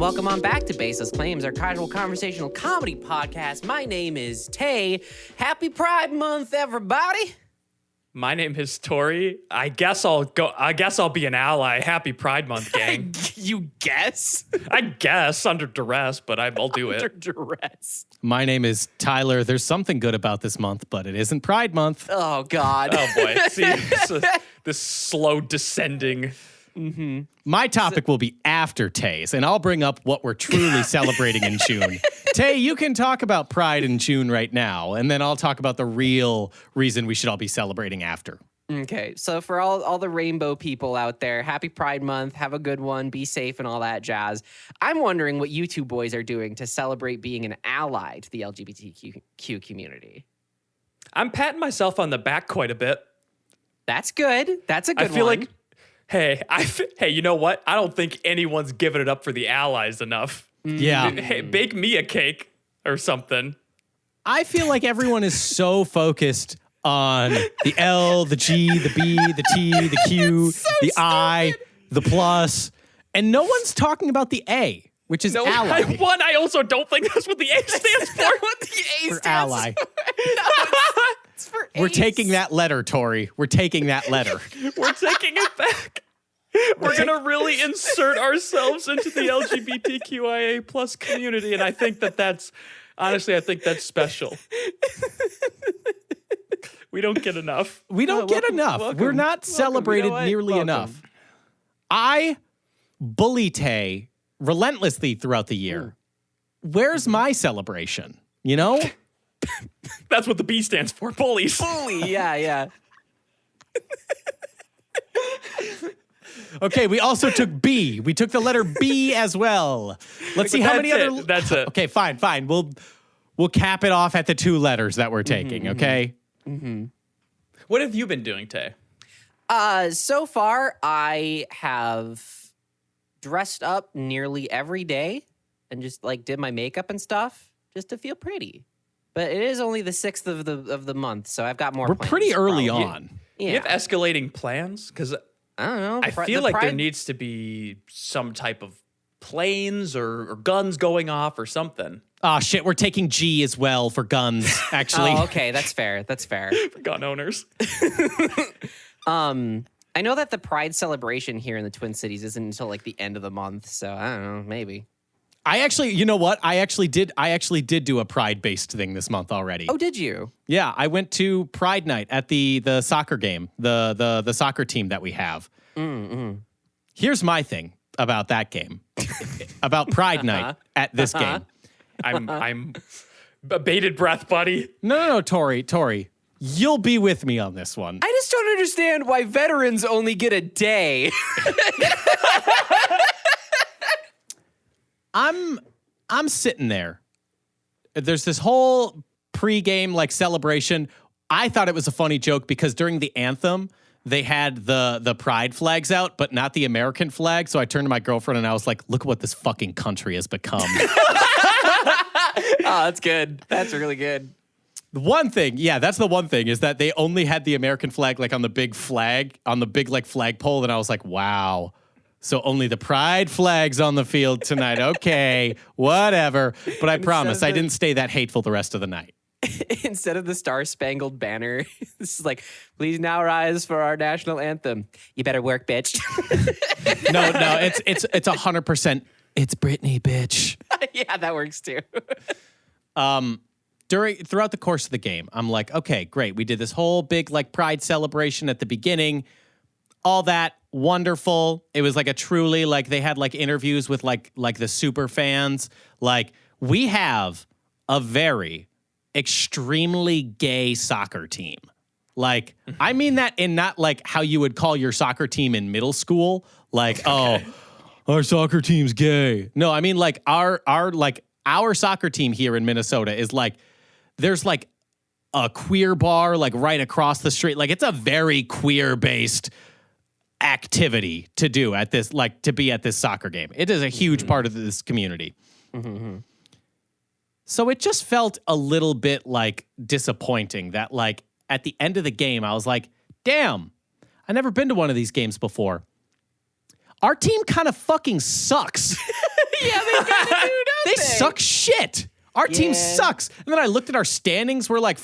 welcome on back to Baseless Claims, our casual conversational comedy podcast. My name is Tay. Happy Pride Month, everybody. My name is Tori. I guess I'll be an ally. Happy Pride Month, gang. You guess? I guess under duress, but I'll do it. Under duress. My name is Tyler. There's something good about this month, but it isn't Pride Month. Oh, God. Oh, boy. See, this slow descending. Mm-hmm. My topic will be after Tay's, and I'll bring up what we're truly celebrating in June. Tay, you can talk about Pride in June right now, and then I'll talk about the real reason we should all be celebrating after. Okay, so for all the rainbow people out there, happy Pride Month, have a good one, be safe and all that jazz. I'm wondering what you two boys are doing to celebrate being an ally to the LGBTQ community. I'm patting myself on the back quite a bit. That's good. That's a good one. I feel like, hey, you know what? I don't think anyone's giving it up for the allies enough. Yeah. Hey, bake me a cake or something. I feel like everyone is so focused on the L, the G, the B, the T, the Q, the I, the plus, and no one's talking about the A, which is ally. I also don't think that's what the A stands for. What the A For stands ally. For. No, it's for We're ace. taking that letter, Tori. We're taking that letter. We're taking it back. We're going to really insert ourselves into the LGBTQIA plus community. And I think that's special. We don't get enough. We don't get enough. We're not celebrated nearly enough. I bully Tay relentlessly throughout the year. Where's my celebration? You know? That's what the B stands for, bullies. Bully, yeah. Okay, we also took B. We took the letter B as well. Let's see how many other. That's it. Okay, fine. We'll cap it off at the 2 letters that we're taking. Okay. Mm-hmm. What have you been doing, Tay? So far, I have dressed up nearly every day and just like did my makeup and stuff just to feel pretty. But it is only the 6th of the month, so I've got more. We're plans, pretty early probably. on. Yeah. You have escalating plans? Because I don't know. I feel like there needs to be some type of planes or guns going off or something. Oh, shit. We're taking G as well for guns, actually. Oh, okay. That's fair. For gun owners. I know that the Pride celebration here in the Twin Cities isn't until like the end of the month, so I don't know. Maybe. I actually, you know what? I actually did do a Pride-based thing this month already. Oh, did you? Yeah, I went to Pride Night at the soccer game, the soccer team that we have. Mm-hmm. Here's my thing about that game, about Pride Night at this game. I'm bated breath, buddy. No, Tori, you'll be with me on this one. I just don't understand why veterans only get a day. I'm sitting there. There's this whole pregame like celebration. I thought it was a funny joke because during the anthem, they had the pride flags out, but not the American flag. So I turned to my girlfriend and I was like, look at what this fucking country has become. Oh, that's good. That's really good. The one thing, that's the one thing, is that they only had the American flag like on the big flag, on the big like flagpole. And I was like, wow. So only the pride flags on the field tonight. Okay, whatever. But I promise I didn't stay that hateful the rest of the night. Instead of the Star-Spangled Banner, this is like, please now rise for our national anthem. You better work, bitch. No, it's 100%. It's Britney, bitch. Yeah, that works too. Throughout the course of the game, I'm like, okay, great. We did this whole big like pride celebration at the beginning. All that wonderful. It was like a truly like they had like interviews with like the super fans. Like we have a very extremely gay soccer team. Like I mean that in not like how you would call your soccer team in middle school. Like, okay. Oh, our soccer team's gay. No, I mean like our soccer team here in Minnesota is like there's like a queer bar like right across the street. Like it's a very queer based activity to do at this, like to be at this soccer game. It is a huge part of this community. Mm-hmm. So it just felt a little bit like disappointing that like at the end of the game, I was like, damn, I've never been to one of these games before. Our team kind of fucking sucks. Yeah, they kind of do, don't They suck shit. Our team Yeah. sucks. And then I looked at our standings. We're like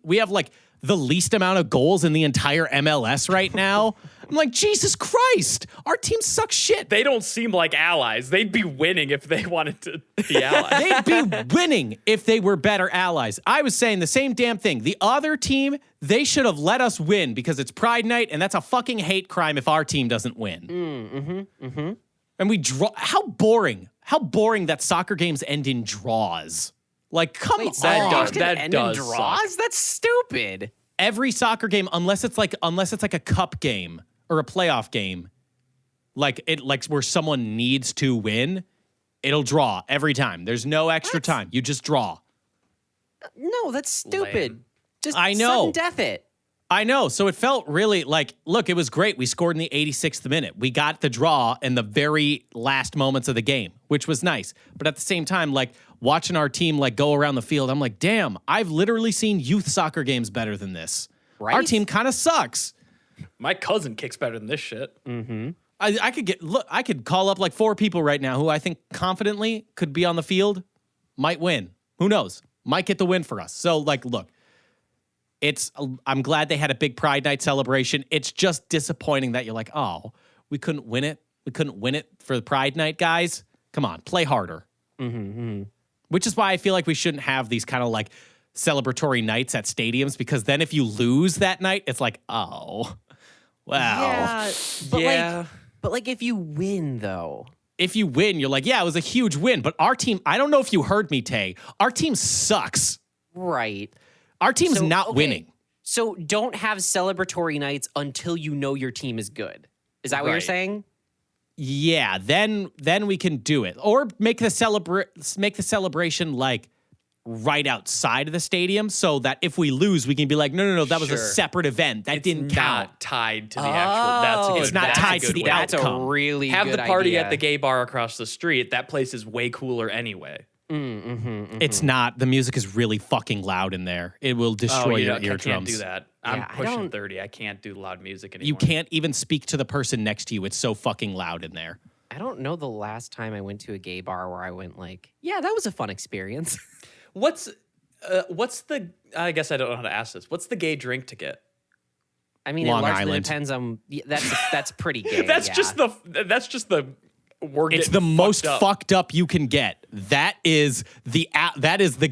we have like the least amount of goals in the entire MLS right now. I'm like, Jesus Christ. Our team sucks shit. They don't seem like allies. They'd be winning if they wanted to be allies. They'd be winning if they were better allies. I was saying the same damn thing. The other team, they should have let us win because it's Pride Night, and that's a fucking hate crime if our team doesn't win. And we draw. How boring that soccer games end in draws. Like, come on. That does draws? suck. That's stupid. Every soccer game, unless it's like a cup game or a playoff game, like where someone needs to win, it'll draw every time. There's no extra time. You just draw. No, that's stupid. Lame. Just I know. sudden death it. I know. So it felt really like, look, it was great. We scored in the 86th minute. We got the draw in the very last moments of the game, which was nice. But at the same time, like watching our team like go around the field, I'm like, damn, I've literally seen youth soccer games better than this. Right? Our team kind of sucks. My cousin kicks better than this shit. I could call up like 4 people right now who I think confidently could be on the field, might win. Who knows? Might get the win for us. So like, look, I'm glad they had a big Pride Night celebration. It's just disappointing that you're like, oh, we couldn't win it. We couldn't win it for the Pride Night, guys. Come on, play harder. Which is why I feel like we shouldn't have these kind of like celebratory nights at stadiums, because then if you lose that night, it's like, oh, wow. Yeah, but like if you win though. If you win, you're like, yeah, it was a huge win. But our team, I don't know if you heard me, Tay. Our team sucks. Right. Our team's So, not okay. winning. So don't have celebratory nights until you know your team is good. Is that what you're Right. saying? Yeah, then we can do it. Or make the celebration like right outside of the stadium so that if we lose, we can be like, no, that was a Sure. separate event. That didn't It's count. not tied to the actual. That's a good, It's not that's a tied to good the way. That's a outcome. really Have good the party idea. at the gay bar across the street. That place is way cooler anyway. It's not. The music is really fucking loud in there. It will destroy your I eardrums. can't do that. I'm Yeah, I pushing don't- 30. I can't do loud music anymore. You can't even speak to the person next to you. It's so fucking loud in there. I don't know the last time I went to a gay bar where I went like, yeah, that was a fun experience. What's the? I guess I don't know how to ask this. What's the gay drink to get? I mean, Long it largely Island. depends on. Yeah, that's pretty gay. That's yeah. just the. We're It's getting the most fucked up. fucked up you can get. That is the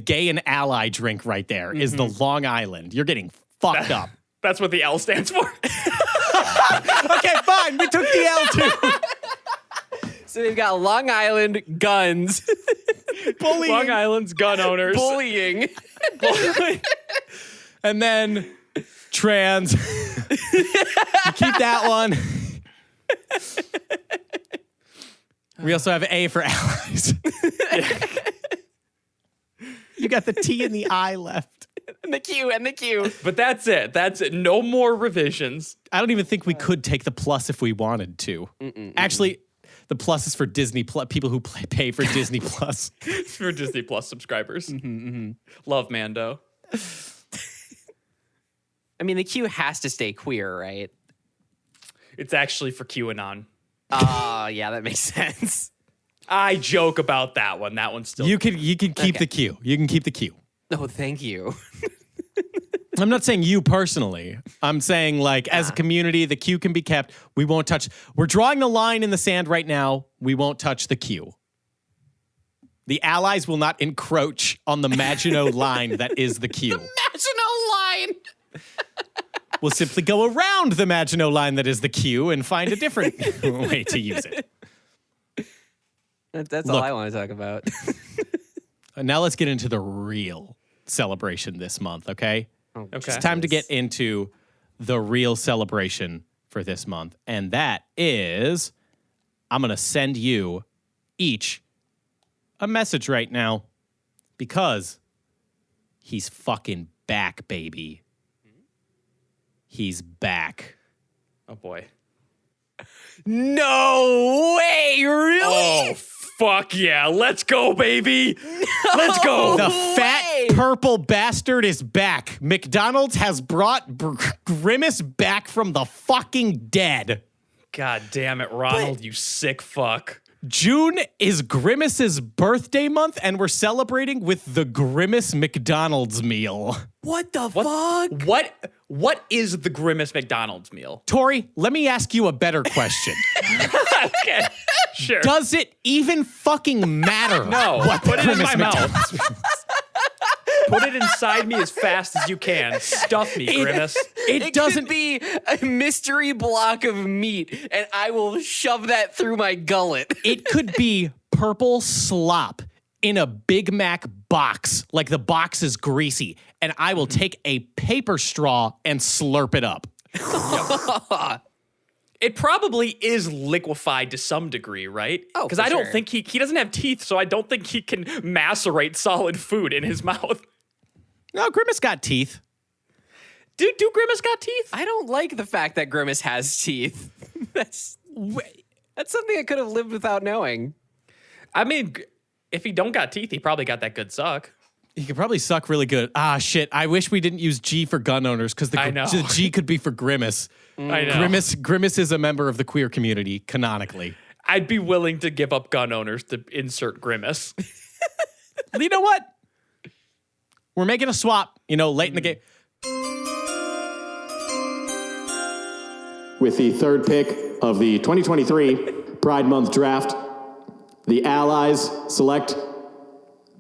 gay and ally drink right there. Is the Long Island. You're getting fucked up. That's what the L stands for. Okay, fine. We took the L too. So they've got Long Island guns, Bullying. Long Island's gun owners. bullying. And then trans. You keep that one. We also have A for allies. You got the T and the I left. and the Q. But that's it. That's it. No more revisions. I don't even think we could take the plus if we wanted to. Actually, the plus is for Disney Plus, people who pay for Disney Plus. For Disney Plus subscribers. Love Mando. I mean, the Q has to stay queer, right? It's actually for QAnon. Oh, yeah, that makes sense. I joke about that one. That one's still. You can keep Okay. the Q. You can keep the Q. Oh, thank you. I'm not saying you personally. I'm saying like as a community, the Q can be kept. We won't touch. We're drawing the line in the sand right now. We won't touch the Q. The allies will not encroach on the Maginot line that is the Q. National line. We'll simply go around the Maginot line that is the Q and find a different way to use it. That's all Look. I want to talk about. Now let's get into the real celebration this month, okay? Oh, Okay. It's time to get into the real celebration for this month. And that is, I'm going to send you each a message right now because he's fucking back, baby. He's back. Oh boy. No way, really? Oh fuck yeah! Let's go, baby. Let's go. The way. fat purple bastard is back. McDonald's has brought Grimace back from the fucking dead. God damn it, Ronald, you sick fuck. June is Grimace's birthday month, and we're celebrating with the Grimace McDonald's meal. What the fuck? What is the Grimace McDonald's meal? Tori, let me ask you a better question. Okay, sure. Does it even fucking matter? No, what put the it in Grimace my mouth. McDonald's meal is? Put it inside me as fast as you can. Stuff me, Grimace. It doesn't be a mystery block of meat, and I will shove that through my gullet. It could be purple slop in a Big Mac box, like the box is greasy, and I will take a paper straw and slurp it up. It probably is liquefied to some degree, right? Oh, because for I don't sure. think he doesn't have teeth, so I don't think he can macerate solid food in his mouth. No, Grimace got teeth. Do Grimace got teeth? I don't like the fact that Grimace has teeth. That's something I could have lived without knowing. I mean, if he don't got teeth, he probably got that good suck. He could probably suck really good. Ah, shit. I wish we didn't use G for gun owners because I know. the G could be for Grimace. I know. Grimace is a member of the queer community, canonically. I'd be willing to give up gun owners to insert Grimace. You know what? We're making a swap, late in the game. With the third pick of the 2023 Pride Month draft, the Allies select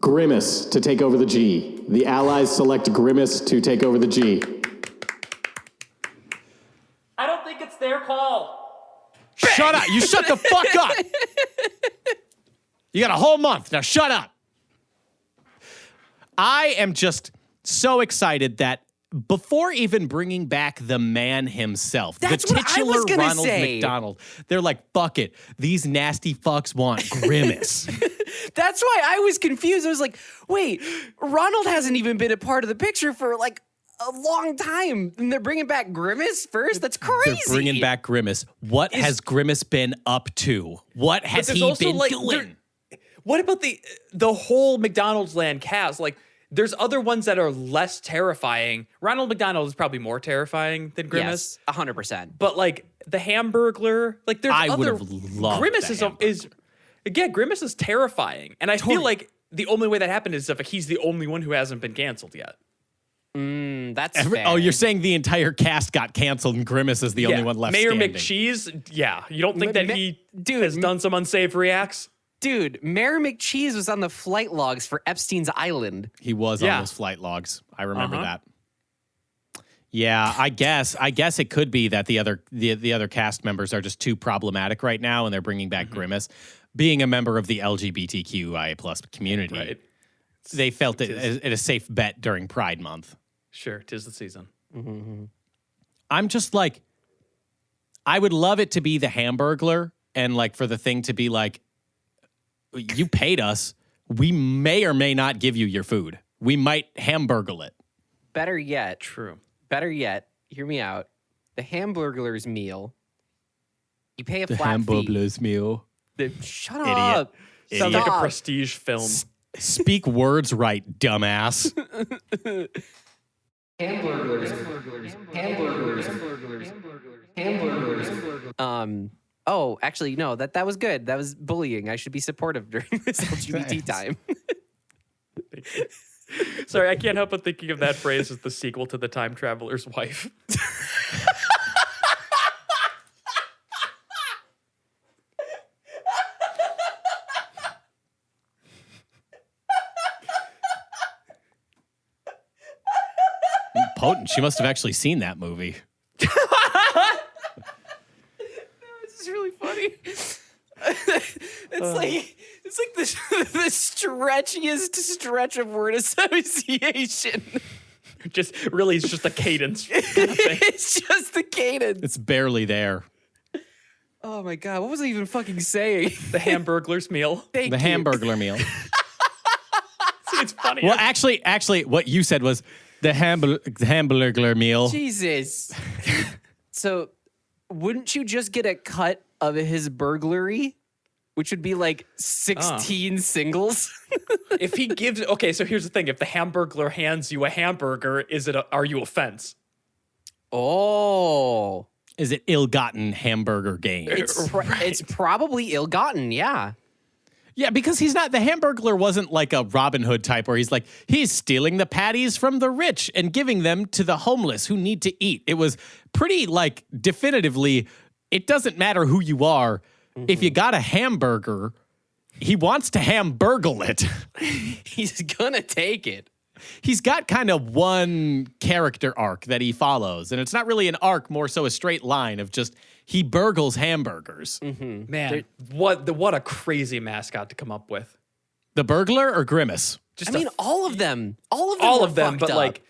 Grimace to take over the G. The Allies select Grimace to take over the G. I don't think it's their call. Shut up. You shut the fuck up. You got a whole month. Now shut up. I am just so excited that before even bringing back the man himself, That's the what I titular was gonna Ronald say. McDonald, they're like, fuck it. These nasty fucks want Grimace. That's why I was confused. I was like, wait, Ronald hasn't even been a part of the picture for like a long time. And they're bringing back Grimace first? That's crazy. They're bringing back Grimace. What has Grimace been up to? What has there's he also, been like, doing? What about the whole McDonald's land cast? Like, there's other ones that are less terrifying. Ronald McDonald is probably more terrifying than Grimace. Yes, 100%. But like the Hamburglar, like there's I would other. have loved Grimace the is Hamburglar. Grimace is terrifying, and I feel like the only way that happened is if he's the only one who hasn't been canceled yet. That's fair. Oh, you're saying the entire cast got canceled and Grimace is the only one left Mayor standing. McCheese, yeah. You don't think that he dude, has done some unsavory acts? Dude, Mayor McCheese was on the flight logs for Epstein's Island. He was Yeah. on those flight logs. I remember that. Yeah, I guess it could be that the other cast members are just too problematic right now, and they're bringing back Grimace. Being a member of the LGBTQIA plus community, Right. they felt it a safe bet during Pride Month. Sure, 'tis the season. I'm just like, I would love it to be the Hamburglar, and like for the thing to be like, you paid us. We may or may not give you your food. We might Hamburgle it. Better yet, True. hear me out. The Hamburglar's meal. You pay a flat fee. meal. Shut Idiot. up. Sounds like a Stop. prestige film. Speak words right, dumbass. Oh, actually, no, that was good. That was bullying. I should be supportive during this LGBT time. Sorry, I can't help but thinking of that phrase as the sequel to The Time Traveler's Wife. Potent. She must have actually seen that movie. This is really funny. It's like the stretchiest stretch of word association. It's just a cadence kind of thing. It's just the cadence. It's barely there. Oh my god, what was I even fucking saying? The Hamburglar's meal. Thank The you. Hamburglar meal. It's funny. Well, actually, what you said was the Hamburglar meal. Jesus. So, wouldn't you just get a cut of his burglary? Which would be like 16 singles. If he gives, okay, so here's the thing: if the Hamburglar hands you a hamburger, are you offense? Oh. Is it ill-gotten hamburger gains? It's probably ill-gotten, yeah. Yeah, because the Hamburglar wasn't like a Robin Hood type where he's stealing the patties from the rich and giving them to the homeless who need to eat. It was pretty like definitively, it doesn't matter who you are. If you got a hamburger, he wants to hamburgle it. He's gonna take it. He's got kind of one character arc that he follows, and it's not really an arc, more so a straight line of just he burgles hamburgers. Man, what a crazy mascot to come up with. The burglar or Grimace? All of them. All of them, fucked but up. like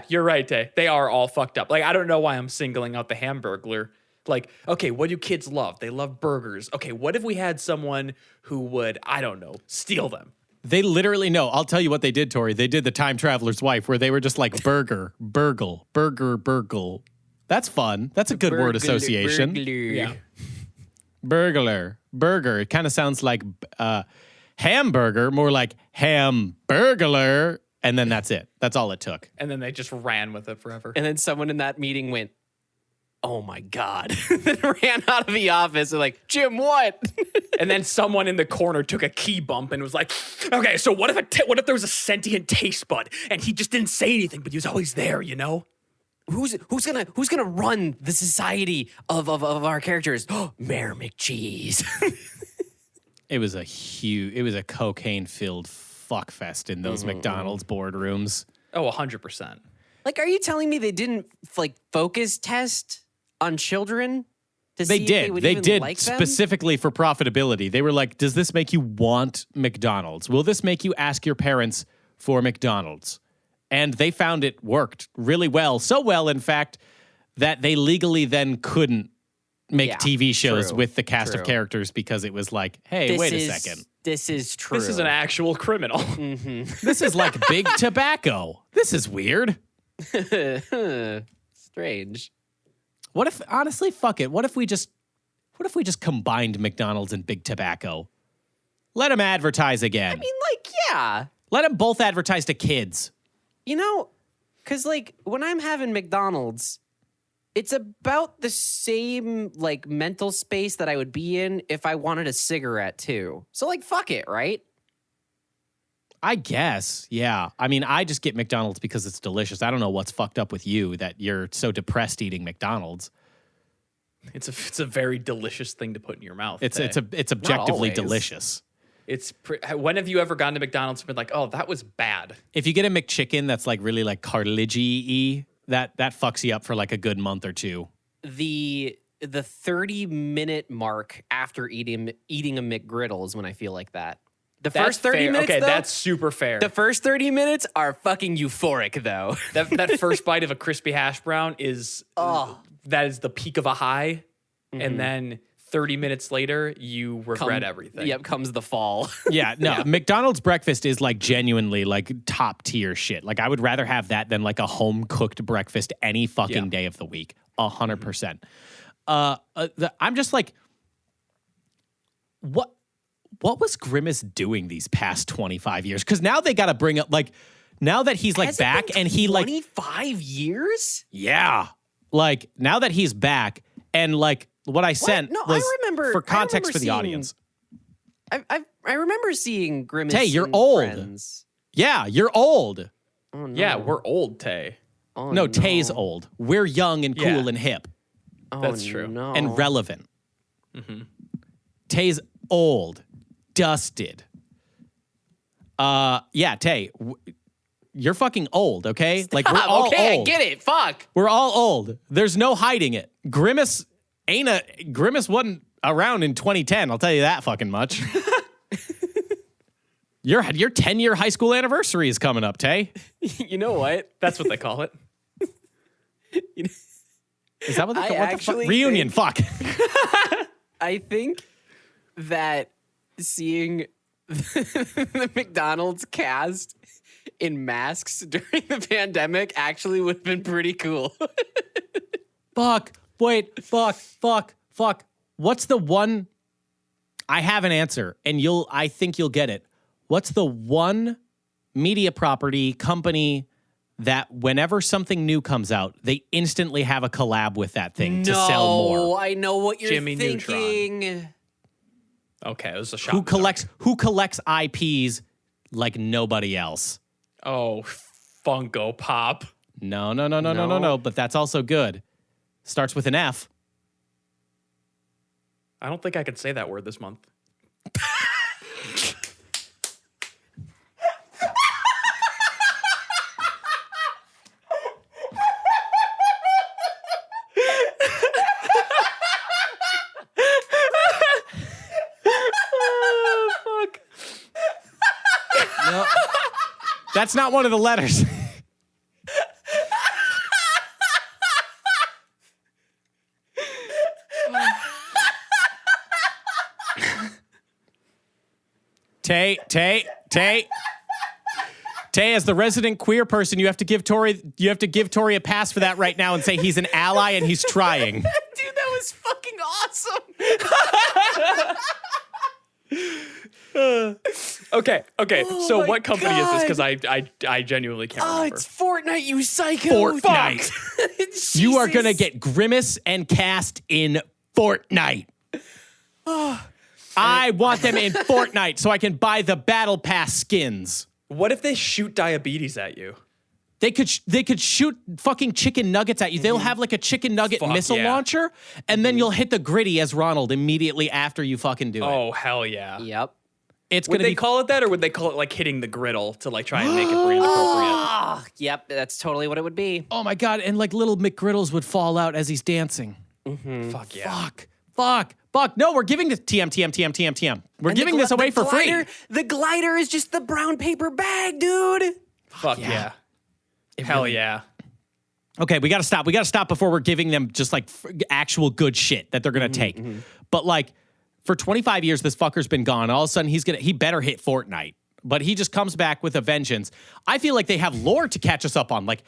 you're right, Tay. They are all fucked up. Like, I don't know why I'm singling out the Hamburglar. Like, okay, what do kids love? They love burgers. Okay, what if we had someone who would, I don't know, steal them? They literally know. I'll tell you what they did, Tori. They did the Time Traveler's Wife, where they were just like burger, burgle, burger, burgle. That's fun. That's a good word association. Yeah. Burglar, burger. It kind of sounds like hamburger, more like hamburglar. And then that's it. That's all it took. And then they just ran with it forever. And then someone in that meeting went, "Oh my God." Then ran out of the office and like, "Jim, what?" And then someone in the corner took a key bump and was like, "Okay, so what if there was a sentient taste bud and he just didn't say anything, but he was always there, you know?" Who's gonna run the society of our characters? Mayor McCheese. It was a cocaine-filled fuckfest in those McDonald's boardrooms. Oh, 100%. Like, are you telling me they didn't like focus test on children to They see if did. they would They even did like them? specifically for profitability. They were like, does this make you want McDonald's? Will this make you ask your parents for McDonald's? And they found it worked really well. So well, in fact, that they legally then couldn't make TV shows with the cast of characters because it was like, hey, wait a second. This is true. This is an actual criminal. This is like big tobacco. This is weird. Strange. What if, honestly, fuck it. What if we just combined McDonald's and Big Tobacco? Let them advertise again. I mean, like, yeah. Let them both advertise to kids. You know, because, like, when I'm having McDonald's, it's about the same, like, mental space that I would be in if I wanted a cigarette, too. So, like, fuck it, right? I guess, yeah. I mean, I just get McDonald's because it's delicious. I don't know what's fucked up with you that you're so depressed eating McDonald's. It's a very delicious thing to put in your mouth. It's objectively delicious. When have you ever gone to McDonald's and been like, "Oh, that was bad"? If you get a McChicken that's like really like cartilagey-y, that fucks you up for like a good month or two. The 30-minute mark after eating a McGriddle is when I feel like that. The first 30 minutes, okay, though, that's super fair. The first 30 minutes are fucking euphoric, though. that first bite of a crispy hash brown is that is the peak of a high, and then 30 minutes later, you regret everything. Yep, comes the fall. Yeah, no, McDonald's breakfast is like genuinely like top tier shit. Like I would rather have that than like a home cooked breakfast any fucking day of the week. 100%. I'm just like, what was Grimace doing these past 25 years? Because now they got to bring up like, now that he's like back and he like 25 years? Yeah. Like now that he's back and like what I sent was for context for the audience. I remember seeing Grimace. Tay, you're and old. Friends. Yeah, you're old. Oh, no. Yeah, we're old, Tay. Oh, No, Tay's old. We're young and cool Yeah. and hip Oh, That's true. No. and relevant. Tay's old, dusted. Yeah, Tay, you're fucking old, okay? Stop. Like we're all okay, old. I get it. Fuck. We're all old. There's no hiding it. Grimace wasn't around in 2010. I'll tell you that fucking much. Your 10-year high school anniversary is coming up, Tay. You know what? That's what they call it. Is that what I the fuck? actually Reunion, fuck. I think that seeing the McDonald's cast in masks during the pandemic actually would have been pretty cool. Fuck. What's the one? I have an answer, and I think you'll get it. What's the one media property company that whenever something new comes out, they instantly have a collab with that thing to sell more. I know what you're Jimmy thinking. Neutron. Okay, it was a shot. Who collects IPs like nobody else? Oh, Funko Pop. No. But that's also good. Starts with an F. I don't think I could say that word this month. Fuck. No. That's not one of the letters. Tay, as the resident queer person, you have to give Tori a pass for that right now and say he's an ally and he's trying. Dude, that was fucking awesome. Okay. So my what company is this? God. Because I genuinely can't Oh, remember. it's Fortnite, you psycho. Fortnite. You are gonna get Grimace and Cast in Fortnite. I want them in Fortnite so I can buy the Battle Pass skins. What if they shoot diabetes at you? They could shoot fucking chicken nuggets at you. They'll have like a chicken nugget Fuck missile yeah. launcher, and then you'll hit the gritty as Ronald immediately after you fucking do it. Oh, hell yeah. Yep. It's Would gonna they be call it that, or would they call it like hitting the griddle to like try and make it brand appropriate? Ah, yep, that's totally what it would be. oh my god, and like little McGriddles would fall out as he's dancing. Fuck yeah. Fuck. No, we're giving this TM. We're And giving the this away for glider, free. The glider is just the brown paper bag, dude. Fuck yeah. Hell yeah. Okay, we gotta stop. We gotta stop before we're giving them just like actual good shit that they're gonna take. But like, for 25 years, this fucker's been gone. All of a sudden, he better hit Fortnite. But he just comes back with a vengeance. I feel like they have lore to catch us up on. Like,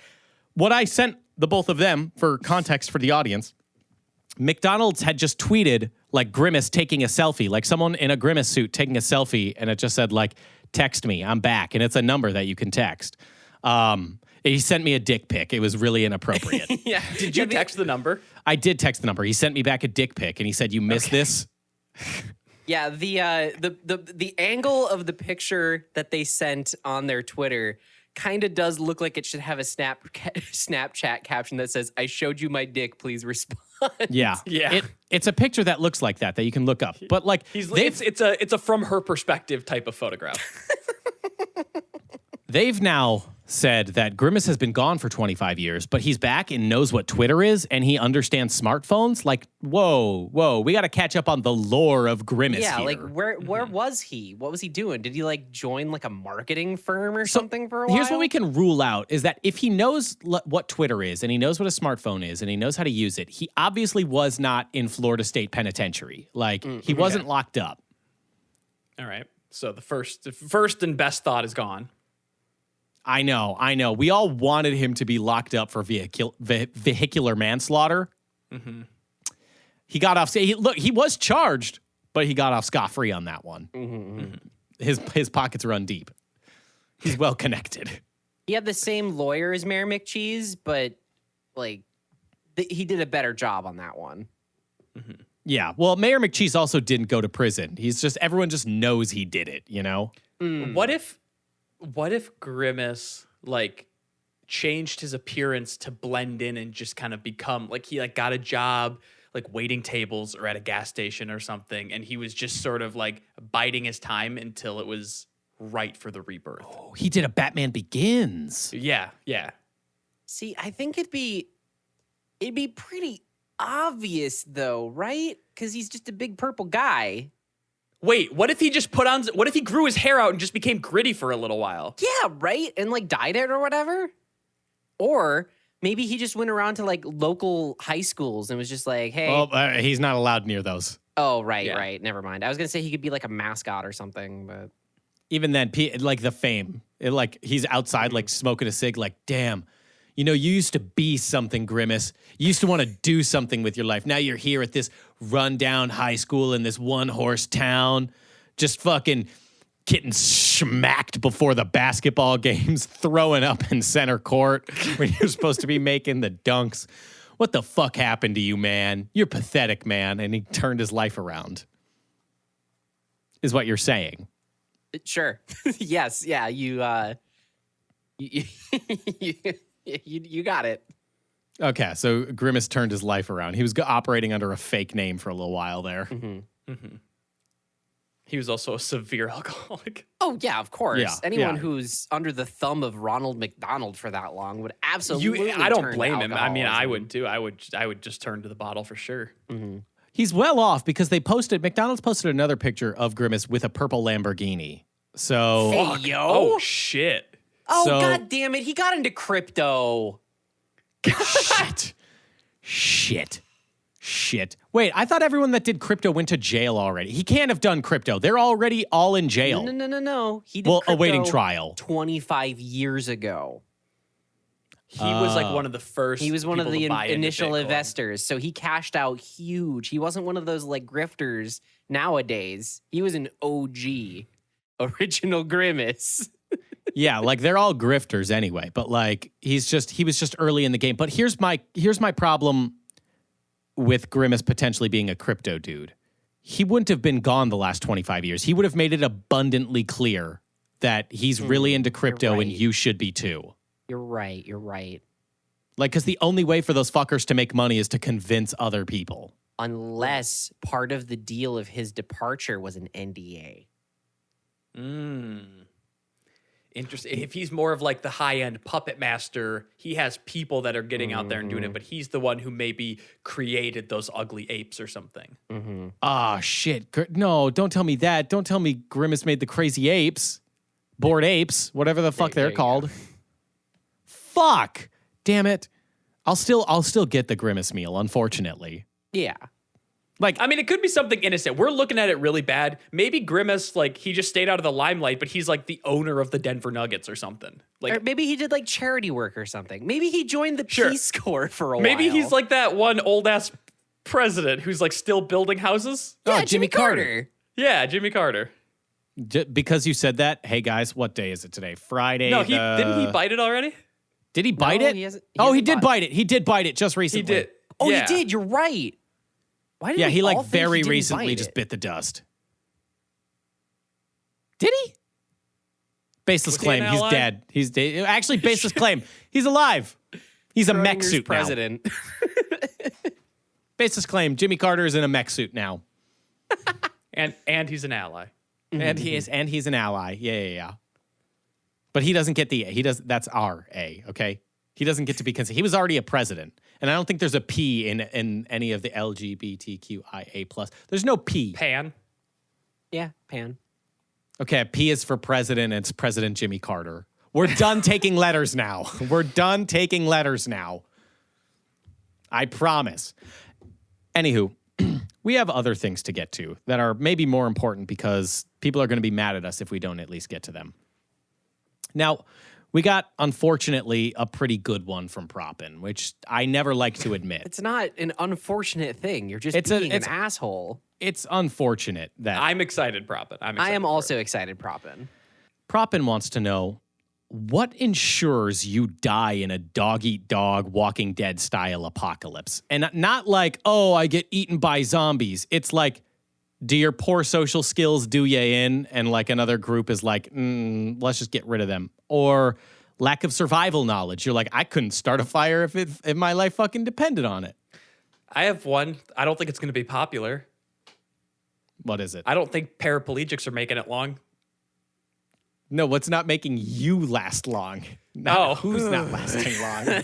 what I sent the both of them for context for the audience, McDonald's had just tweeted like Grimace taking a selfie, like someone in a Grimace suit taking a selfie, and it just said like, text me, I'm back. And it's a number that you can text. He sent me a dick pic. It was really inappropriate. Yeah. Did you text the number? I did text the number. He sent me back a dick pic, and he said, you missed this? Yeah, the angle of the picture that they sent on their Twitter kind of does look like it should have a Snapchat caption that says, "I showed you my dick, please respond." Yeah. Yeah. It's a picture that looks like that you can look up. But like It's a from her perspective type of photograph. they've now said that Grimace has been gone for 25 years, but he's back and knows what Twitter is and he understands smartphones. Like, whoa, we got to catch up on the lore of Grimace Yeah, here. like where was he? What was he doing? Did he like join like a marketing firm or something for a while? Here's what we can rule out is that if he knows what Twitter is and he knows what a smartphone is and he knows how to use it, he obviously was not in Florida State Penitentiary. Like, he wasn't locked up. All right. So the first and best thought is gone. I know. We all wanted him to be locked up for vehicular manslaughter. Mm-hmm. He got off. He was charged, but he got off scot-free on that one. Mm-hmm. His pockets run deep. He's well connected. He had the same lawyer as Mayor McCheese, but like he did a better job on that one. Mm-hmm. Yeah. Well, Mayor McCheese also didn't go to prison. Everyone just knows he did it, you know? What if Grimace like changed his appearance to blend in and just kind of become like he like got a job like waiting tables or at a gas station or something, and he was just sort of like biding his time until it was right for the rebirth. Oh, he did a Batman Begins. Yeah. See, I think it'd be pretty obvious though, right? Because he's just a big purple guy. Wait, what if he grew his hair out and just became gritty for a little while? Yeah, right? And like dyed it or whatever. Or maybe he just went around to like local high schools and was just like, hey. Well, he's not allowed near those. Oh, right, Yeah. right. Never mind. I was going to say he could be like a mascot or something, but. Even then, like the fame, he's outside like smoking a cig, like, damn, you know, you used to be something, Grimace. You used to want to do something with your life. Now you're here at this rundown high school in this one-horse town, just fucking getting smacked before the basketball games, throwing up in center court when you're supposed to be making the dunks. What the fuck happened to you, man? You're pathetic, man. And he turned his life around, is what you're saying. Sure. Yes. Yeah. You got it. Okay, so Grimace turned his life around. He was operating under a fake name for a little while there. Mm-hmm. Mm-hmm. He was also a severe alcoholic. Oh, yeah, of course. Yeah, Anyone yeah. who's under the thumb of Ronald McDonald for that long would absolutely I don't turn to blame him. I mean, I alcoholism. would too. I would just turn to the bottle for sure. Mm-hmm. He's well off because McDonald's posted another picture of Grimace with a purple Lamborghini. So, Hey, Fuck. yo. Oh, shit. Oh, So- God damn it. He got into crypto. Shit. Wait, I thought everyone that did crypto went to jail already. He can't have done crypto. They're already all in jail. No. He did Well, crypto awaiting trial. 25 years ago. He was like one of the first. He was one of people to the buy into initial Bitcoin. investors. So he cashed out huge. He wasn't one of those like grifters nowadays. He was an OG, original Grimace. Yeah, like they're all grifters anyway, but like he was just early in the game. But here's my problem with Grimace potentially being a crypto dude. He wouldn't have been gone the last 25 years. He would have made it abundantly clear that he's really into crypto and right. you should be too. You're right. Like, because the only way for those fuckers to make money is to convince other people. Unless part of the deal of his departure was an NDA. Interesting. If he's more of like the high-end puppet master, he has people that are getting out there and doing it, but he's the one who maybe created those ugly apes or something. Ah, shit. No, don't tell me that. Don't tell me Grimace made the crazy apes. Bored apes, whatever the fuck there they're you called. Fuck. Damn it. I'll still get the Grimace meal, unfortunately. Yeah. Like, I mean, it could be something innocent. We're looking at it really bad. Maybe Grimace, like, he just stayed out of the limelight, but he's like the owner of the Denver Nuggets or something. Or Like, maybe he did like charity work or something. Maybe he joined the Sure. Peace Corps for a while. maybe he's like that one old-ass president who's like still building houses. yeah, oh, Jimmy Carter. Yeah, Jimmy Carter. Because you said that, hey guys, what day is it today? Friday. No, didn't he bite it already? Did he bite No, it? he hasn't- he he hasn't did bought- bite it. He did bite it just He recently. did. Oh, Yeah. he did. You're right. Why did Yeah, we he all like think very didn't recently bite just it? bit the dust. Did he? Baseless Was he an claim. He's ally? dead. He's dead. Actually, baseless claim. He's alive. He's a mech Schrodinger's suit now. president. Baseless claim. Jimmy Carter is in a mech suit now. And he's an ally. And he's an ally. Yeah. But he doesn't get the A. That's our A, okay? He doesn't get to be considered. He was already a president. And I don't think there's a P in any of the LGBTQIA+. There's no P. Pan. Yeah, Pan. Okay, P is for president, and it's President Jimmy Carter. We're done taking letters now. We're done taking letters now. I promise. Anywho, we have other things to get to that are maybe more important because people are going to be mad at us if we don't at least get to them. Now, we got, unfortunately, a pretty good one from Proppin, which I never like to admit. It's not an unfortunate thing. You're just It's being an an asshole. It's unfortunate that I'm excited, Proppin. I am also excited, Proppin. Proppin wants to know, what ensures you die in a dog-eat-dog Walking Dead style apocalypse? And not like, oh, I get eaten by zombies. It's like, do your poor social skills do you in? And like another group is like, let's just get rid of them. Or lack of survival knowledge. You're like, I couldn't start a fire if my life fucking depended on it. I have one. I don't think it's going to be popular. What is it? I don't think paraplegics are making it long. No, what's not making you last long? Oh. Who's not lasting long?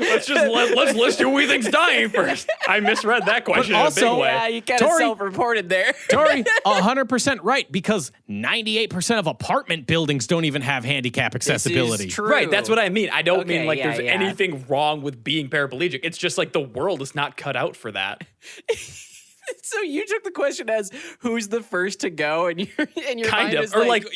Let's list who we think's dying first. I misread that question also- in a big way. Yeah, you kind of Tori- self-reported there. Tori, 100% right, because 98% of apartment buildings don't even have handicap accessibility. This is true. Right, that's what I mean. I don't mean Okay, like yeah, there's yeah. anything wrong with being paraplegic. It's just like the world is not cut out for that. So you took the question as who's the first to go, and your Kind mind of. is Or like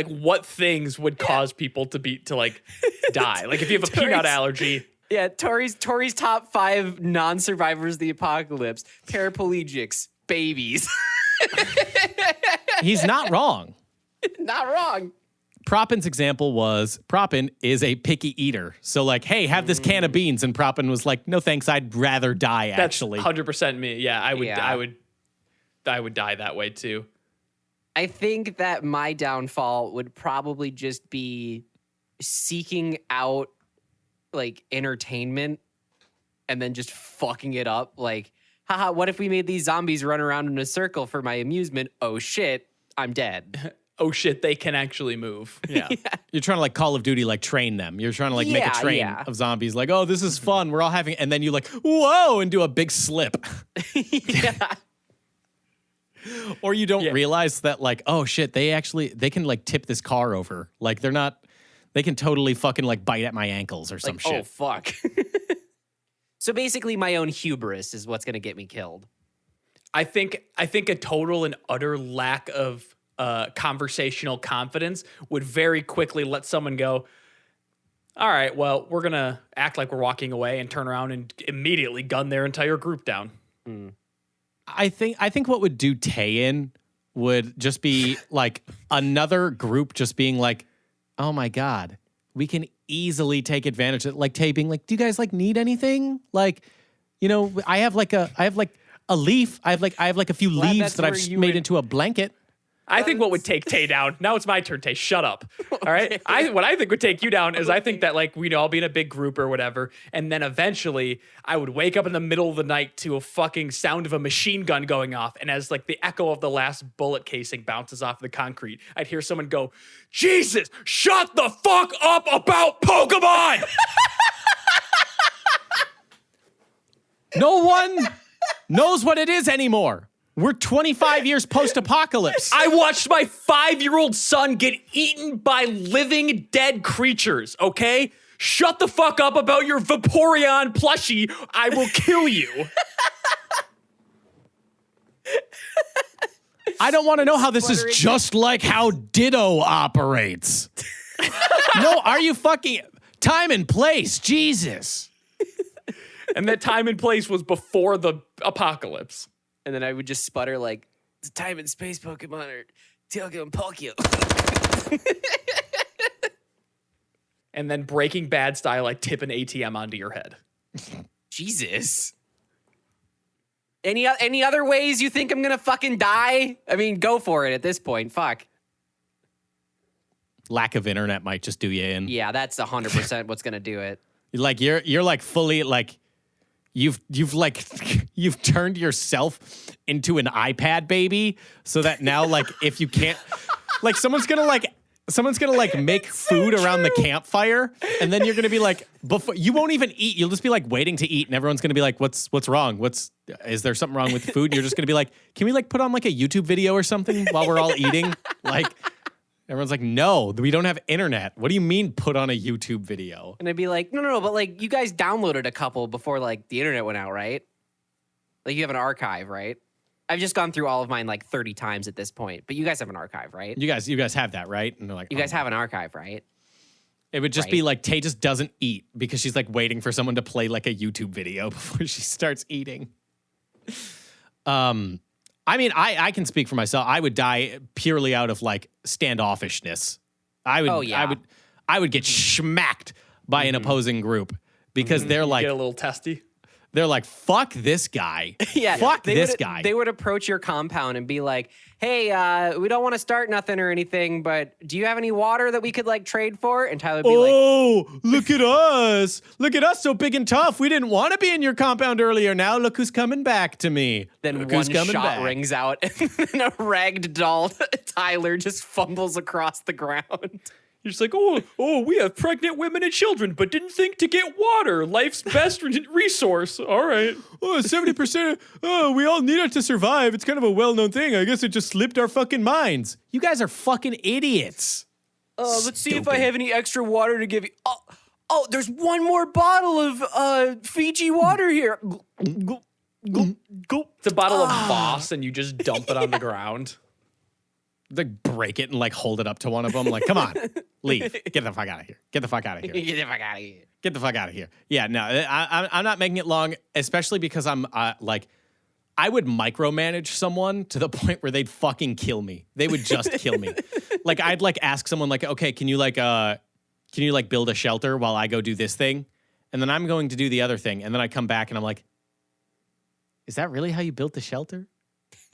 what things would cause people to die? Like if you have a peanut Tori's- allergy. yeah. Tori's top 5 non-survivors of the apocalypse: paraplegics, babies. He's not wrong. Not wrong. Propin's example was Propin is a picky eater. So like, hey, have this can of beans. And Propin was like, no, thanks. I'd rather die, actually. That's 100% me. Yeah, I would die that way too. I think that my downfall would probably just be seeking out like entertainment and then just fucking it up. Like, haha, what if we made these zombies run around in a circle for my amusement? Oh shit, I'm dead. Oh shit, they can actually move. Yeah. You're trying to like Call of Duty, like train them. You're trying to like make a train of zombies. Like, oh, this is fun. We're all having, and then you like, whoa, and do a big slip. Yeah. Or you don't realize that like, oh shit, they can like tip this car over. Like they can totally fucking like bite at my ankles or some shit. Oh fuck. So basically my own hubris is what's going to get me killed. I think a total and utter lack of conversational confidence would very quickly let someone go, all right, well, we're going to act like we're walking away and turn around and immediately gun their entire group down. I think what would do Tay in would just be like another group just being like, oh my God, we can easily take advantage of it. Like Tay being like, do you guys like need anything? Like, you know, I have like a leaf. I have like a few leaves that I've made into a blanket. I think what would take Tay down, now it's my turn, Tay, shut up. All right? What I think would take you down is I think that like we'd all be in a big group or whatever, and then eventually I would wake up in the middle of the night to a fucking sound of a machine gun going off, and as like the echo of the last bullet casing bounces off the concrete, I'd hear someone go, Jesus, shut the fuck up about Pokemon! No one knows what it is anymore. We're 25 years post-apocalypse. I watched my 5-year-old son get eaten by living dead creatures, okay? Shut the fuck up about your Vaporeon plushie. I will kill you. I don't want to know how this is just like how Ditto operates. No, are you fucking... Time and place, Jesus. And that time and place was before the apocalypse. And then I would just sputter like, it's time and space Pokemon or Teal'c and Palkia. And then Breaking Bad style, I tip an ATM onto your head. Jesus. Any other ways you think I'm gonna fucking die? I mean, go for it at this point. Fuck. Lack of internet might just do you in. Yeah, that's 100% what's gonna do it. Like you're like fully like you've turned yourself into an iPad baby so that now like if you can't like someone's gonna like make food around the campfire and then you're gonna be like before you won't even eat, you'll just be like waiting to eat and everyone's gonna be like what's wrong, is there something wrong with the food? And you're just gonna be like, can we like put on like a YouTube video or something while we're all eating? Like everyone's like, no, we don't have internet. What do you mean put on a YouTube video? And I'd be like, no, but like you guys downloaded a couple before like the internet went out, right? Like you have an archive, right? I've just gone through all of mine like 30 times at this point, but you guys have an archive, right? You guys have that, right? And they're like, you guys have an archive, right? It would just be like Tay just doesn't eat because she's like waiting for someone to play like a YouTube video before she starts eating. I mean, I can speak for myself. I would die purely out of like standoffishness. I would get smacked by an opposing group because they're like get a little testy. They're like, fuck this guy. Yeah, fuck this guy. They would approach your compound and be like, hey, we don't want to start nothing or anything, but do you have any water that we could like trade for? And Tyler would be like, oh, look at us. Look at us, so big and tough. We didn't want to be in your compound earlier. Now look who's coming back to me. Then look one shot rings out and then a ragdoll Tyler just fumbles across the ground. You're just like, oh, we have pregnant women and children, but didn't think to get water. Life's best resource. All right. Oh, 70%. Oh, we all need it to survive. It's kind of a well-known thing. I guess it just slipped our fucking minds. You guys are fucking idiots. Let's see if I have any extra water to give you. Oh, there's one more bottle of Fiji water here. It's a bottle of Voss, and you just dump it on the ground. Like break it and like hold it up to one of them. Like, come on, leave. Get the fuck out of here. Get the fuck out of here. Get the fuck out of here. Get the fuck out of here. Yeah, no, I'm not making it long, especially because I'm like, I would micromanage someone to the point where they'd fucking kill me. They would just kill me. Like I'd like ask someone like, okay, can you build a shelter while I go do this thing? And then I'm going to do the other thing. And then I come back and I'm like, is that really how you built the shelter?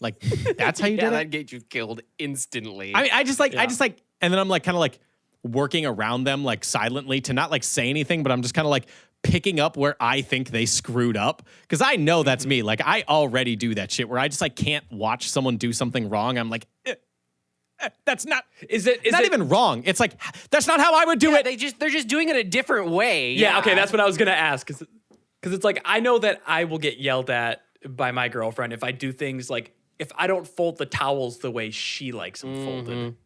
Like, that's how you did it? That'd get you killed instantly. I mean, I just like, and then I'm like kind of like working around them like silently to not like say anything, but I'm just kind of like picking up where I think they screwed up. Cause I know that's me. Like I already do that shit where I just like can't watch someone do something wrong. I'm like, that's not, is it even wrong? It's like, that's not how I would do it. They're just doing it a different way. Yeah. Okay. That's what I was going to ask. Cause it's like, I know that I will get yelled at by my girlfriend if I do things like, if I don't fold the towels the way she likes them folded.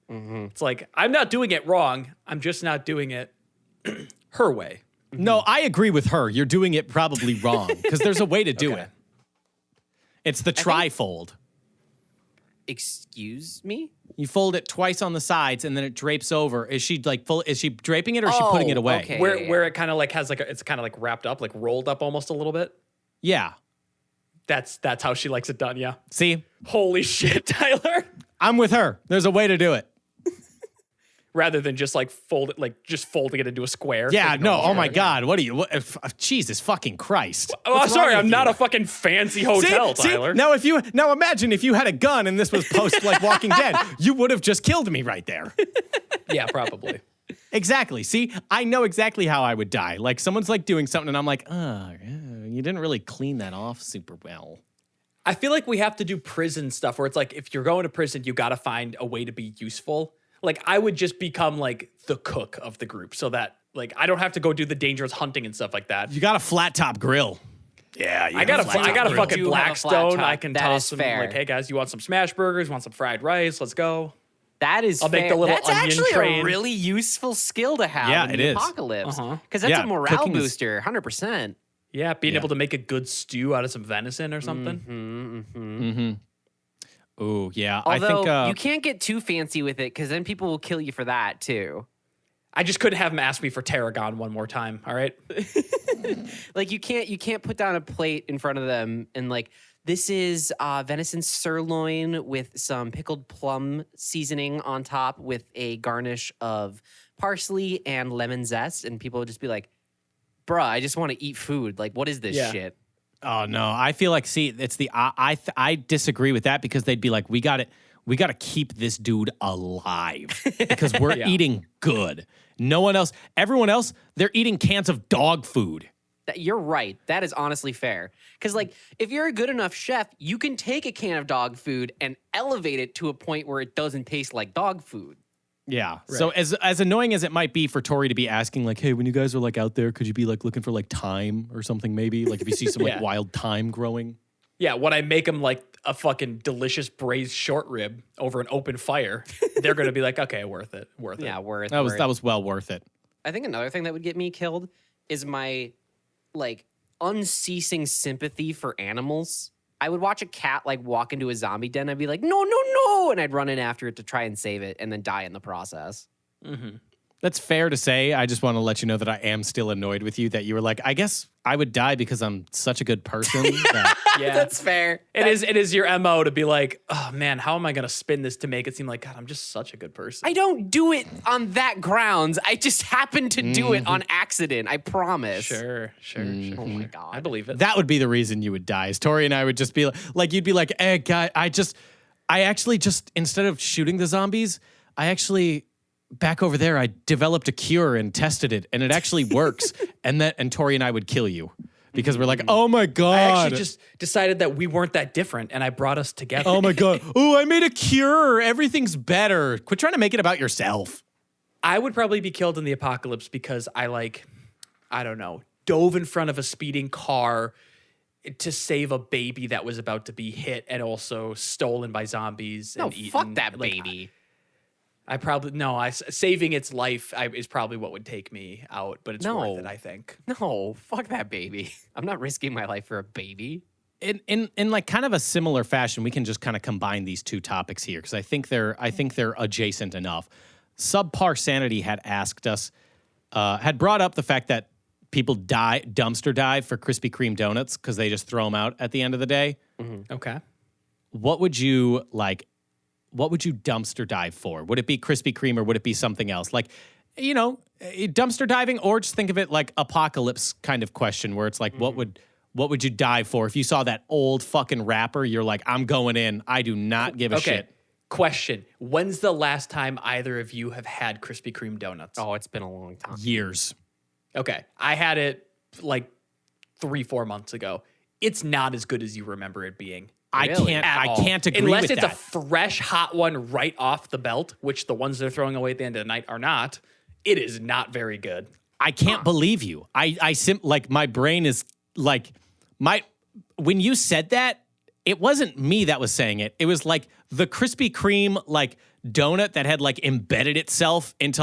It's like, I'm not doing it wrong. I'm just not doing it her way. No, I agree with her. You're doing it probably wrong because there's a way to do it. It's the tri-fold. Excuse me? You fold it twice on the sides and then it drapes over. Is she like is she draping it or is she putting it away? Okay. Where it kind of like has like it's kind of like wrapped up, like rolled up almost a little bit. Yeah. That's how she likes it done, yeah. See? Holy shit, Tyler. I'm with her. There's a way to do it. Rather than just like just folding it into a square. Yeah, like no, oh my God. What are you? Jesus fucking Christ. Oh, I'm sorry, I'm not a fucking fancy hotel, Tyler. Now imagine if you had a gun and this was post like Walking Dead, you would have just killed me right there. Yeah, probably. Exactly. See, I know exactly how I would die. Like someone's like doing something and I'm like, you didn't really clean that off super well. I feel like we have to do prison stuff where it's like, if you're going to prison, you got to find a way to be useful. Like I would just become like the cook of the group so that like I don't have to go do the dangerous hunting and stuff like that. You got a flat top grill. Yeah, I got a fucking Blackstone. I can toss some fair. like, hey guys, you want some smash burgers? Want some fried rice? Let's go. That is I'll make the little That's onion actually train. a really useful skill to have Yeah, in it the is. apocalypse. Because that's a morale cooking is- booster, 100%. Yeah, being able to make a good stew out of some venison or something. Ooh, yeah. Although I think you can't get too fancy with it because then people will kill you for that too. I just couldn't have him ask me for tarragon one more time. All right. Like you can't put down a plate in front of them and like, this is venison sirloin with some pickled plum seasoning on top with a garnish of parsley and lemon zest. And people would just be like, bruh, I just want to eat food. Like, what is this shit? Oh no, I feel like it's the I disagree with that because they'd be like, we got to keep this dude alive because we're eating good. No one else, everyone else, they're eating cans of dog food. You're right. That is honestly fair. Because like, if you're a good enough chef, you can take a can of dog food and elevate it to a point where it doesn't taste like dog food. Yeah. Right. So as annoying as it might be for Tori to be asking like, hey, when you guys are like out there, could you be like looking for like thyme or something maybe? Like if you see some like wild thyme growing. Yeah, when I make them like a fucking delicious braised short rib over an open fire, they're going to be like, okay, worth it. Yeah, worth That it. was well worth it. I think another thing that would get me killed is my like unceasing sympathy for animals. I would watch a cat like walk into a zombie den. I'd be like, no, no, no. And I'd run in after it to try and save it and then die in the process. That's fair to say. I just want to let you know that I am still annoyed with you that you were like, I guess I would die because I'm such a good person. That Yeah, That's fair. It is your MO to be like, oh man, how am I going to spin this to make it seem like, God, I'm just such a good person. I don't do it on that grounds. I just happen to do it on accident. I promise. Sure. Oh my God. I believe it. that would be the reason you would die. Is Tori and I would just be like, you'd be like, hey, guy, I actually just, instead of shooting the zombies, back over there, I developed a cure and tested it, and it actually works. and Tori and I would kill you because we're like, oh my God. I actually just decided that we weren't that different, and I brought us together. Oh my God. Oh, I made a cure. Everything's better. Quit trying to make it about yourself. I would probably be killed in the apocalypse because I don't know, dove in front of a speeding car to save a baby that was about to be hit and also stolen by zombies. No, and eaten. fuck that Like, baby. Saving its life is probably what would take me out, but it's worth it, I think. No, fuck that baby. I'm not risking my life for a baby. In like kind of a similar fashion, we can just kind of combine these two topics here because I think they're adjacent enough. Subpar Sanity had asked us, had brought up the fact that people dumpster dive for Krispy Kreme donuts because they just throw them out at the end of the day. Okay. What would you dumpster dive for? Would it be Krispy Kreme or would it be something else? Like, dumpster diving, or just think of it like apocalypse kind of question where it's like, what would you dive for? If you saw that old fucking wrapper, you're like, I'm going in. I do not give a shit. Question. When's the last time either of you have had Krispy Kreme donuts? Oh, it's been a long time. Years. Okay. I had it like 3-4 months ago. It's not as good as you remember it being. I can't agree Unless with it's that. a fresh, hot one right off the belt, which the ones they're throwing away at the end of the night are not. It is not very good. I can't believe you. My brain is like, when you said that, it wasn't me that was saying it. It was like the Krispy Kreme like donut that had like embedded itself into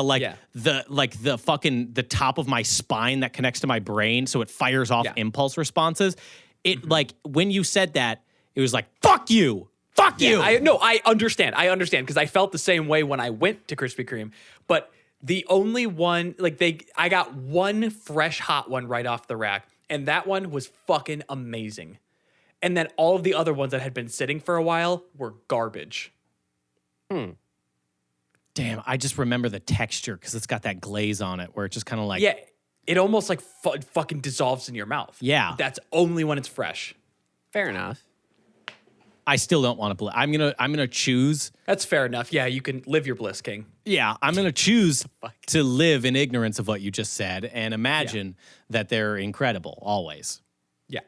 the top of my spine that connects to my brain, so it fires off impulse responses. It like when you said that, it was like fuck you. You. I understand because I felt the same way when I went to Krispy Kreme, but the only one I got one fresh hot one right off the rack, and that one was fucking amazing. And then all of the other ones that had been sitting for a while were garbage. Damn, I just remember the texture because it's got that glaze on it where it just kind of like... Yeah, it almost like fucking dissolves in your mouth. Yeah. That's only when it's fresh. Fair enough. I still don't want to... I'm gonna choose... That's fair enough. Yeah, you can live your bliss, King. Yeah, I'm going to choose to live in ignorance of what you just said and imagine that they're incredible, always. Yeah.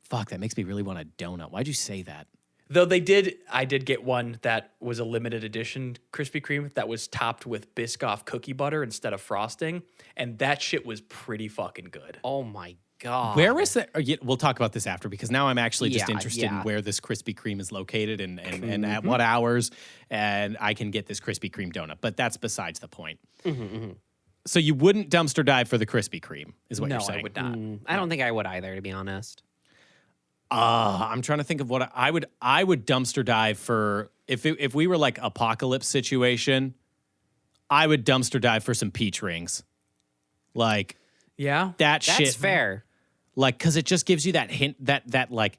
Fuck, that makes me really want a donut. Why'd you say that? Though I did get one that was a limited edition Krispy Kreme that was topped with Biscoff cookie butter instead of frosting, and that shit was pretty fucking good. Oh my God. Where is that? We'll talk about this after because now I'm actually just interested in where this Krispy Kreme is located and at what hours, and I can get this Krispy Kreme donut. But that's besides the point. So you wouldn't dumpster dive for the Krispy Kreme, is what you're saying? No, I would not. I don't think I would either, to be honest. I'm trying to think of what I would dumpster dive for if we were like apocalypse situation. I would dumpster dive for some peach rings, like that shit. That's fair. Like, because it just gives you that hint that like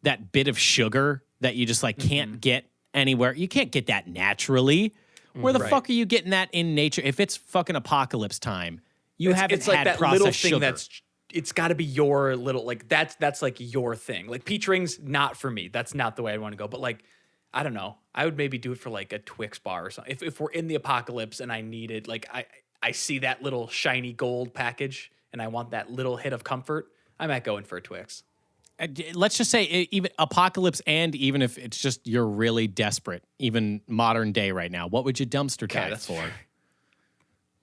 that bit of sugar that you just like can't get anywhere. You can't get that naturally. Where the fuck are you getting that in nature? If it's fucking apocalypse time, it's like that little thing sugar. It's got to be your little, like, that's like your thing. Like, peach rings, not for me. That's not the way I want to go. But, like, I don't know. I would maybe do it for, like, a Twix bar or something. If we're in the apocalypse and I need it, like, I see that little shiny gold package and I want that little hit of comfort, I might go in for a Twix. Let's just say even apocalypse, and even if it's just you're really desperate, even modern day right now, what would you dumpster dive for? Fair.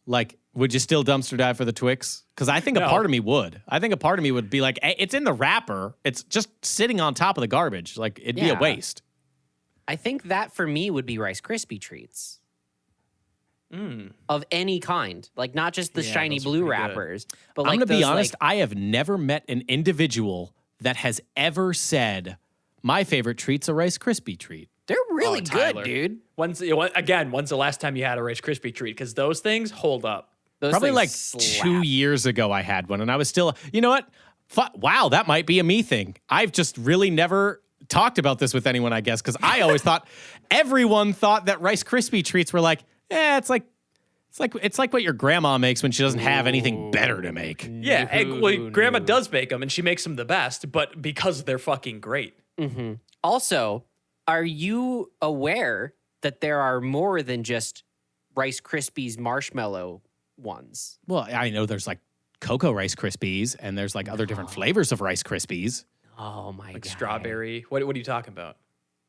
Like, would you still dumpster dive for the Twix? Because I think a part of me would. I think a part of me would be like, hey, it's in the wrapper. It's just sitting on top of the garbage. Like, it'd be a waste. I think that for me would be Rice Krispie treats. Of any kind. Like, not just the shiny blue wrappers. But I'm like, going to be honest, I have never met an individual that has ever said, my favorite treat's a Rice Krispie treat. They're really good, Tyler. dude. When's the last time you had a Rice Krispie treat? Because those things hold up. Those Probably things like slap. 2 years ago I had one, and I was still, you know what? Wow, that might be a me thing. I've just really never talked about this with anyone, I guess, because I always thought, everyone thought that Rice Krispie treats were like, it's like what your grandma makes when she doesn't have anything better to make. Yeah, grandma does make them, and she makes them the best, but because they're fucking great. Mm-hmm. Also, are you aware that there are more than just Rice Krispies marshmallow ones? Well, I know there's like Cocoa Rice Krispies, and there's like other different flavors of Rice Krispies. Oh my god. Like strawberry. What are you talking about?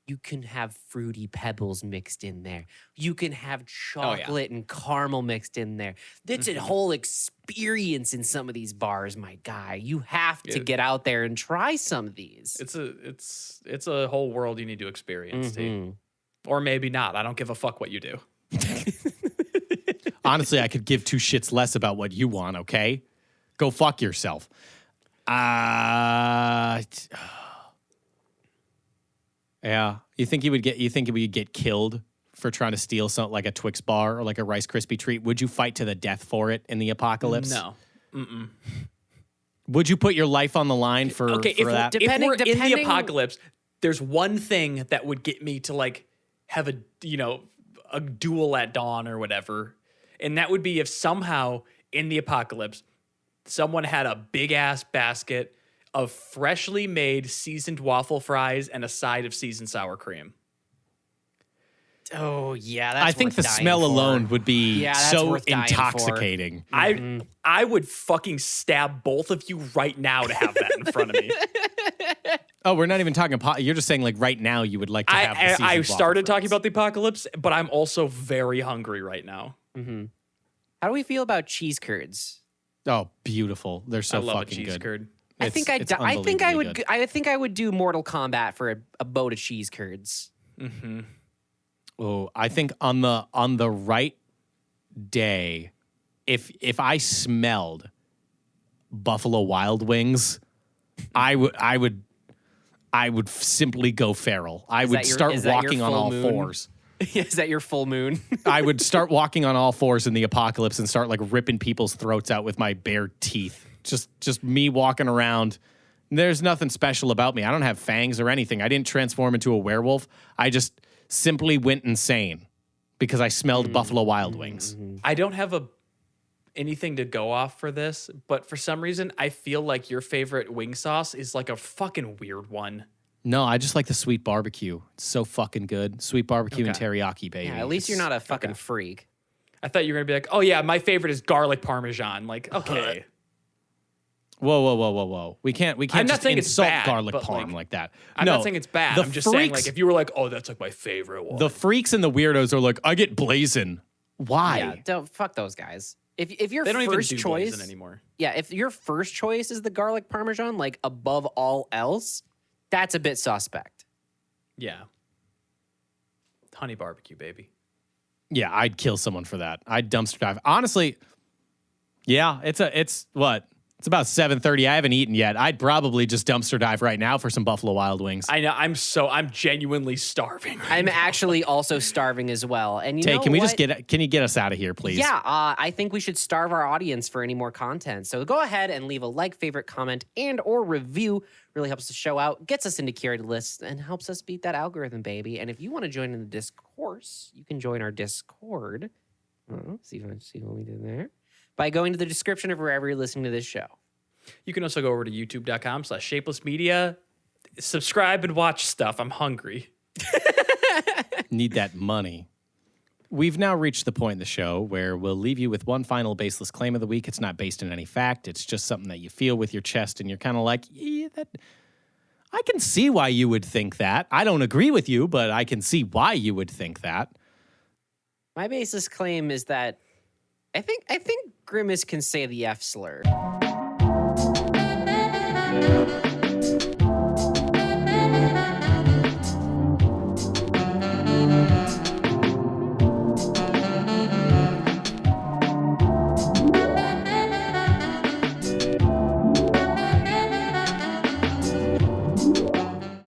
You can have Fruity Pebbles mixed in there. You can have chocolate and caramel mixed in there. It's a whole experience in some of these bars, my guy. You have to get out there and try some of these. It's a whole world you need to experience, T. Or maybe not. I don't give a fuck what you do. Honestly, I could give two shits less about what you want, okay? Go fuck yourself. Yeah. You think he would get killed for trying to steal something like a Twix bar or like a Rice Krispie treat? Would you fight to the death for it in the apocalypse? No. Mm-mm. Would you put your life on the line for that? If we're in the Depending- apocalypse, there's one thing that would get me to like have a duel at dawn or whatever. And that would be if somehow in the apocalypse, someone had a big ass basket of freshly made seasoned waffle fries and a side of seasoned sour cream. Oh yeah, that's I think worth the dying smell for. alone would be that's so worth dying for. intoxicating. I would fucking stab both of you right now to have that in front of me. Oh, we're not even talking you're just saying like right now you would like to have the seasoned I waffle started talking fries. about the apocalypse, but I'm also very hungry right now. How do we feel about cheese curds? Oh, beautiful. They're so I love a fucking cheese good. curd. I think I unbelievably would. good. I think I would do Mortal Kombat for a boat of cheese curds. Oh, I think on the right day, if I smelled Buffalo Wild Wings, I would simply go feral. I would start walking on all fours. Is that your full moon? I would start walking on all fours in the apocalypse and start like ripping people's throats out with my bare teeth. Just me walking around. There's nothing special about me. I don't have fangs or anything. I didn't transform into a werewolf. I just simply went insane because I smelled Buffalo Wild Wings. I don't have anything to go off for this, but for some reason, I feel like your favorite wing sauce is like a fucking weird one. No, I just like the sweet barbecue. It's so fucking good. Sweet barbecue and teriyaki, baby. Yeah, at least you're not a fucking freak. I thought you were gonna be like, oh yeah, my favorite is garlic parmesan. Like, okay. Whoa. We can't I'm not just saying it's insult bad, garlic but, palm like, like that. I'm No, not saying it's bad. the I'm just saying, freaks- like, if you were like, oh, that's like my favorite one. The freaks and the weirdos are like, I get blazing. Why? Yeah, don't fuck those guys. If your they don't even first do choice blazing anymore. Yeah, if your first choice is the garlic parmesan, like above all else, that's a bit suspect. Yeah. Honey barbecue, baby. Yeah, I'd kill someone for that. I'd dumpster dive. Honestly, yeah, it's what? It's about 7:30. I haven't eaten yet. I'd probably just dumpster dive right now for some Buffalo Wild Wings. I know. I'm genuinely starving. I'm actually also starving as well. And you know Can we what? just can you get us out of here, please? Yeah, I think we should starve our audience for any more content. So go ahead and leave a like, favorite, comment, and or review. Really helps the show out, gets us into curated lists, and helps us beat that algorithm, baby. And if you want to join in the discourse, you can join our Discord. See what we did there. By going to the description of wherever you're listening to this show. You can also go over to youtube.com/shapeless media. Subscribe and watch stuff. I'm hungry. Need that money. We've now reached the point in the show where we'll leave you with one final baseless claim of the week. It's not based in any fact. It's just something that you feel with your chest, and you're kind of like, yeah, I can see why you would think that. I don't agree with you, but I can see why you would think that. My baseless claim is that I think Grimace can say the F slur.